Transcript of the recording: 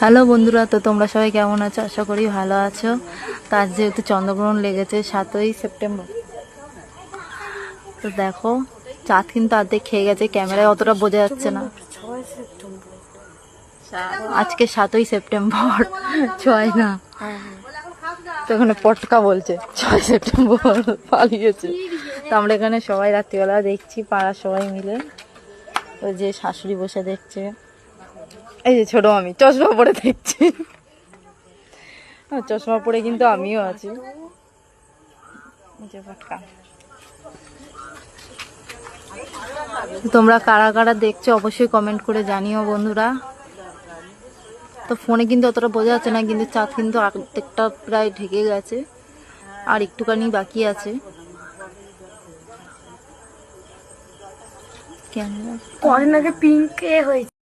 Hello বন্ধুরা, তো তোমরা সবাই কেমন আছো? আশা করি ভালো আছো। তো আজ যেহেতু চন্দ্রগ্রহণ লেগেছে 7ই সেপ্টেম্বর, তো দেখো চাঁদ কিন্তু অর্ধেক খেয়ে গেছে, ক্যামেরায় অতটা বোঝা যাচ্ছে না। আজকে 7ই সেপ্টেম্বর, 6 না। তো এখানে পটকা বলছে 6 সেপ্টেম্বর পালিয়েছে। তো আমরা এখানে সবাই রাত্রিবেলা দেখছি, পাড়ার সবাই মিলে। ওই যে শাশুড়ি বসে দেখছে, এই যে ছোট আমি চশমা পরে দেখছি। চশমা পরে কিন্তু আমিও আছি। তোমরা কারা কারা দেখছো অবশ্যই কমেন্ট করে জানিও বন্ধুরা। তো ফোনে কিন্তু অতটা বোঝা যাচ্ছে না, কিন্তু চাঁদ কিন্তু অর্ধেকটা প্রায় ঢেকে গেছে, আর একটুখানি বাকি আছে। কদিন আগে পিঙ্কে হয়েছে।